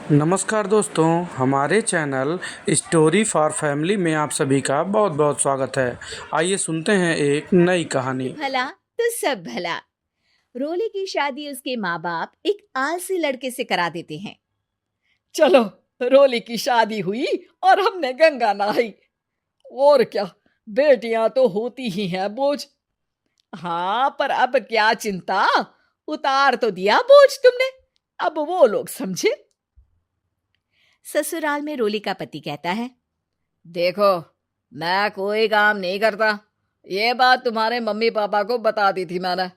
नमस्कार दोस्तों, हमारे चैनल स्टोरी फॉर फैमिली में आप सभी का बहुत बहुत स्वागत है। आइए सुनते हैं एक नई कहानी। भला तो सब भला। रोली की शादी उसके माँ बाप एक आलसी लड़के से करा देते हैं। चलो, रोली की शादी हुई और हमने गंगा नहाई। और क्या, बेटियां तो होती ही हैं बोझ। हाँ, पर अब क्या चिंता, उतार तो दिया बोझ तुमने। अब वो लोग समझे। ससुराल में रोली का पति कहता है, देखो, मैं कोई काम नहीं करता। ये बात तुम्हारे मम्मी पापा को बता दी थी मैंने।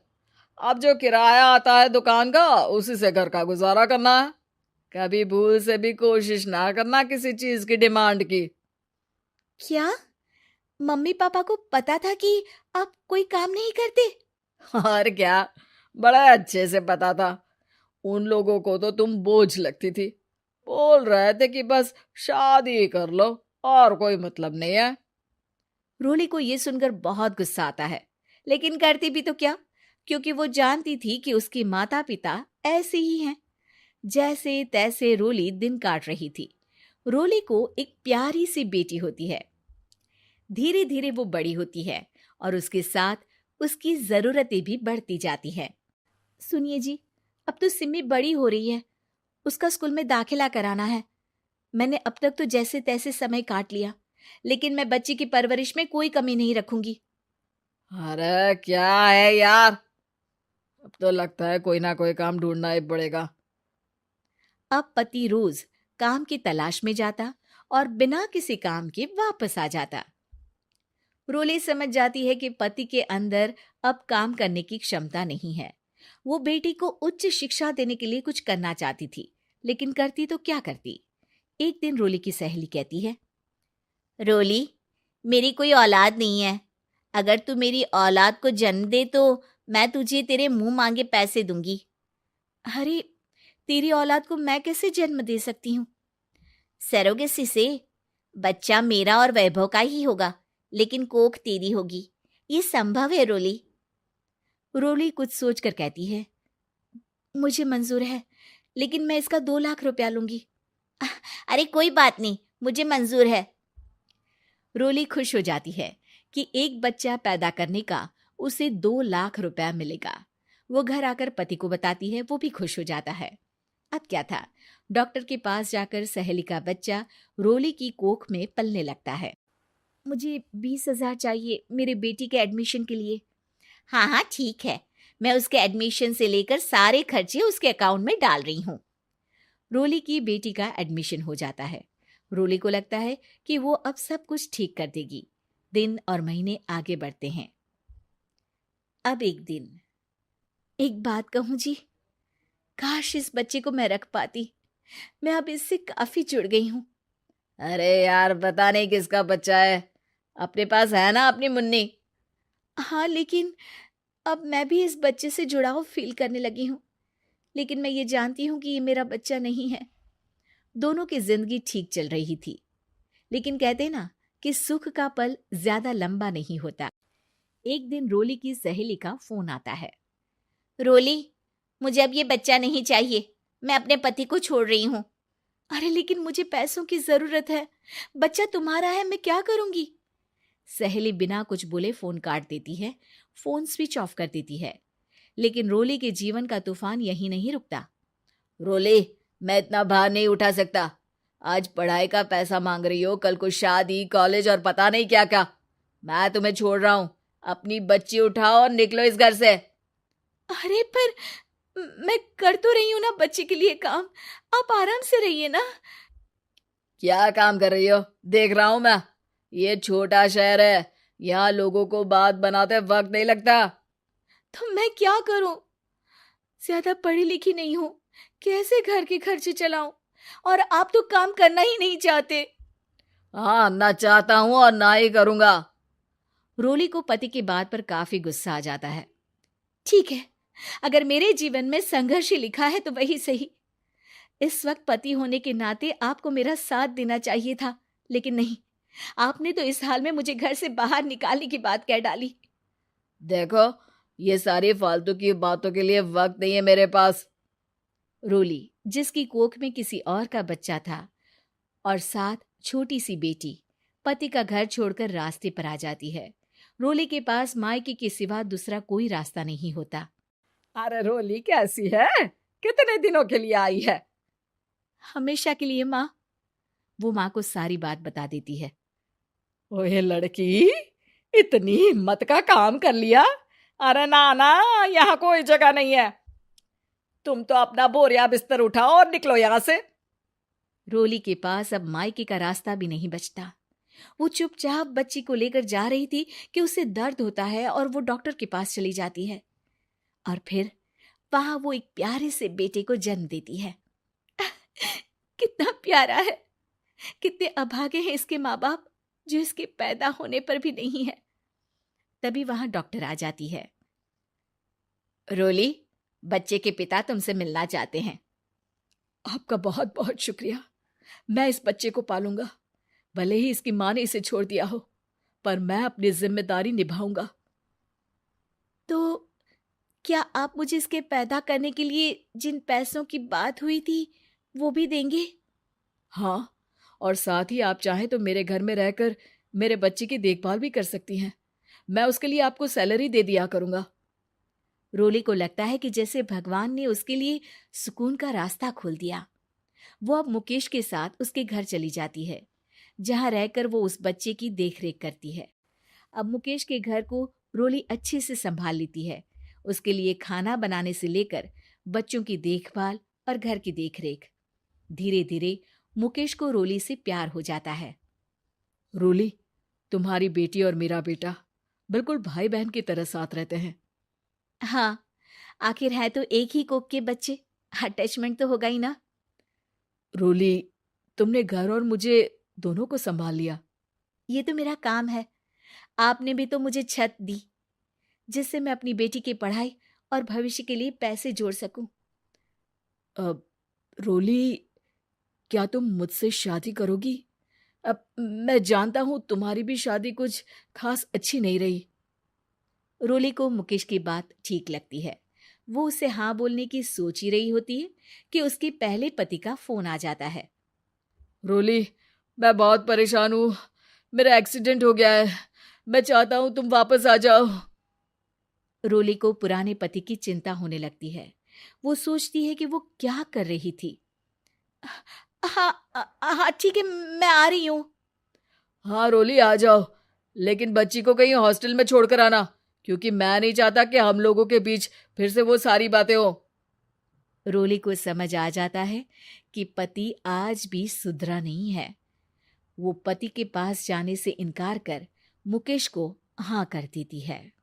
अब जो किराया आता है दुकान का, उसी से घर का गुजारा करना है। कभी भूल से भी कोशिश ना करना किसी चीज की डिमांड की। क्या मम्मी पापा को पता था कि आप कोई काम नहीं करते? और क्या, बड़ा अच्छे से पता था। उन लोगों को तो तुम बोझ लगती थी। बोल रहे थे कि बस शादी कर लो, और कोई मतलब नहीं है। रोली को ये सुनकर बहुत गुस्सा आता है, लेकिन करती भी तो क्या, क्योंकि वो जानती थी कि उसके माता पिता ऐसे ही हैं। जैसे तैसे रोली दिन काट रही थी। रोली को एक प्यारी सी बेटी होती है। धीरे धीरे वो बड़ी होती है और उसके साथ उसकी जरूरतें भी बढ़ती जाती हैं। सुनिए जी, अब तो सिमी बड़ी हो रही है, उसका स्कूल में दाखिला कराना है। मैंने अब तक तो जैसे तैसे समय काट लिया, लेकिन मैं बच्ची की परवरिश में कोई कमी नहीं रखूंगी। अरे क्या है यार, अब तो लगता है कोई ना कोई काम ढूंढना ही पड़ेगा। अब पति रोज काम की तलाश में जाता और बिना किसी काम के वापस आ जाता। रोली समझ जाती है कि पति के अंदर अब काम करने की क्षमता नहीं है। वो बेटी को उच्च शिक्षा देने के लिए कुछ करना चाहती थी, लेकिन करती तो क्या करती। एक दिन रोली की सहेली कहती है, रोली, मेरी कोई औलाद नहीं है। अगर तू मेरी औलाद को जन्म दे तो मैं तुझे तेरे मुंह मांगे पैसे दूंगी। अरे, तेरी औलाद को मैं कैसे जन्म दे सकती हूँ? सरोगेसी से। बच्चा मेरा और वैभव का ही होगा, लेकिन कोख तेरी होगी। ये संभव है रोली। रोली कुछ सोचकर कहती है, मुझे मंजूर है, लेकिन मैं इसका 2 लाख रुपया लूंगी। अरे कोई बात नहीं, मुझे मंजूर है। रोली खुश हो जाती है कि एक बच्चा पैदा करने का उसे 2 लाख रुपया मिलेगा। वो घर आकर पति को बताती है, वो भी खुश हो जाता है। अब क्या था, डॉक्टर के पास जाकर सहेली का बच्चा रोली की कोख में पलने लगता है। मुझे 20,000 चाहिए मेरे बेटी के एडमिशन के लिए। हाँ हाँ ठीक है, मैं उसके एडमिशन से लेकर सारे खर्चे उसके अकाउंट में डाल रही हूँ। रोली की बेटी का एडमिशन हो जाता है। रोली को लगता है कि वो अब सब कुछ ठीक कर देगी। दिन और महीने आगे बढ़ते हैं। अब एक दिन, एक बात कहूँ जी, काश इस बच्चे को मैं रख पाती। मैं अब इससे काफी जुड़ गई हूँ। अरे यार, पता नहीं किसका बच्चा है। अपने पास है ना अपनी मुन्नी। हाँ, लेकिन अब मैं भी इस बच्चे से जुड़ाव फील करने लगी हूँ। लेकिन मैं ये जानती हूँ कि ये मेरा बच्चा नहीं है। दोनों की जिंदगी ठीक चल रही थी, लेकिन कहते ना कि सुख का पल ज्यादा लंबा नहीं होता। एक दिन रोली की सहेली का फोन आता है। रोली, मुझे अब ये बच्चा नहीं चाहिए, मैं अपने पति को छोड़ रही हूँ। अरे लेकिन मुझे पैसों की जरूरत है, बच्चा तुम्हारा है, मैं क्या करूंगी? सहेली बिना कुछ बोले फोन काट देती है, फोन स्विच ऑफ कर देती है। लेकिन रोली के जीवन का तूफान यहीं नहीं रुकता। रोली, मैं इतना भार नहीं उठा सकता। आज पढ़ाई का पैसा मांग रही हो, कल को शादी, कॉलेज और पता नहीं क्या क्या। मैं तुम्हें छोड़ रहा हूँ। अपनी बच्ची उठाओ और निकलो इस घर से। अरे पर मैं कर तो रही हूं ना बच्चे के लिए काम, आप आराम से रहिए ना। क्या काम कर रही हो, देख रहा हूं मैं। ये छोटा शहर है, यहाँ लोगों को बात बनाते वक्त नहीं लगता। तो मैं क्या करूं? ज्यादा पढ़ी लिखी नहीं हूं, कैसे घर के खर्चे चलाऊं? और आप तो काम करना ही नहीं चाहते। हाँ, ना चाहता हूं और ना ही करूंगा। रोली को पति की बात पर काफी गुस्सा आ जाता है। ठीक है, अगर मेरे जीवन में संघर्ष ही लिखा है तो वही सही। इस वक्त पति होने के नाते आपको मेरा साथ देना चाहिए था, लेकिन नहीं, आपने तो इस हाल में मुझे घर से बाहर निकालने की बात कह डाली। देखो, ये सारी फालतू की बातों के लिए वक्त नहीं है मेरे पास। रोली, जिसकी कोख में किसी और का बच्चा था और साथ छोटी सी बेटी, पति का घर छोड़कर रास्ते पर आ जाती है। रोली के पास मायके के सिवा दूसरा कोई रास्ता नहीं होता। अरे रोली कैसी है? कितने दिनों के लिए आई है? हमेशा के लिए माँ। वो माँ को सारी बात बता देती है। ओए लड़की, इतनी हिम्मत का काम कर लिया। अरे ना ना, यहाँ कोई जगह नहीं है। तुम तो अपना बोरिया बिस्तर उठाओ और निकलो यहाँ से। रोली के पास अब मायके का रास्ता भी नहीं बचता। वो चुपचाप बच्ची को लेकर जा रही थी कि उसे दर्द होता है और वो डॉक्टर के पास चली जाती है और फिर वहां वो एक प्यारे से बेटे को जन्म देती है। कितना प्यारा है, कितने अभागे हैं इसके माँ बाप जो इसके पैदा होने पर भी नहीं है। तभी वहां डॉक्टर आ जाती है। रोली, बच्चे के पिता तुमसे मिलना चाहते हैं। आपका बहुत बहुत शुक्रिया। मैं इस बच्चे को पालूंगा, भले ही इसकी माँ ने इसे छोड़ दिया हो, पर मैं अपनी जिम्मेदारी निभाऊंगा। तो क्या आप मुझे इसके पैदा करने के लिए जिन पैसों की बात हुई थी वो भी देंगे? हाँ, और साथ ही आप चाहें तो मेरे घर में रहकर मेरे बच्चे की देखभाल भी कर सकती हैं। मैं उसके लिए आपको सैलरी दे दिया करूंगा। रोली को लगता है कि जैसे भगवान ने उसके लिए सुकून का रास्ता खोल दिया। वो अब मुकेश के साथ उसके घर चली जाती है, जहां रहकर वो उस बच्चे की देखरेख करती है। अब मुकेश के घर को रोली अच्छे से संभाल लेती है। उसके लिए खाना बनाने से लेकर बच्चों की देखभाल और घर की देखरेख। धीरे धीरे मुकेश को रोली से प्यार हो जाता है। रोली, तुम्हारी बेटी और मेरा बेटा बिल्कुल भाई बहन की तरह साथ रहते हैं। हाँ, आखिर है तो एक ही कोख के बच्चे, अटैचमेंट तो होगा ही ना। रोली, तुमने घर और मुझे दोनों को संभाल लिया। ये तो मेरा काम है। आपने भी तो मुझे छत दी जिससे मैं अपनी बेटी की पढ़ाई और भविष्य के लिए पैसे जोड़ सकूं। अब रोली, क्या तुम मुझसे शादी करोगी? अब मैं जानता हूं तुम्हारी भी शादी कुछ खास अच्छी नहीं रही। रोली को मुकेश की बात ठीक लगती है। वो उसे हाँ बोलने की सोच ही रही होती है कि उसके पहले पति का फोन आ जाता है। रोली, मैं बहुत परेशान हूं। मेरा एक्सीडेंट हो गया है। मैं चाहता हूं तुम वापस आ जाओ। रोली को पुराने पति की चिंता होने लगती है। वो सोचती है कि वो क्या कर रही थी। हाँ हाँ ठीक है, मैं आ रही हूँ। हाँ रोली, आ जाओ, लेकिन बच्ची को कहीं हॉस्टल में छोड़कर आना, क्योंकि मैं नहीं चाहता कि हम लोगों के बीच फिर से वो सारी बातें हो। रोली को समझ आ जाता है कि पति आज भी सुधरा नहीं है। वो पति के पास जाने से इनकार कर मुकेश को हाँ कर देती है।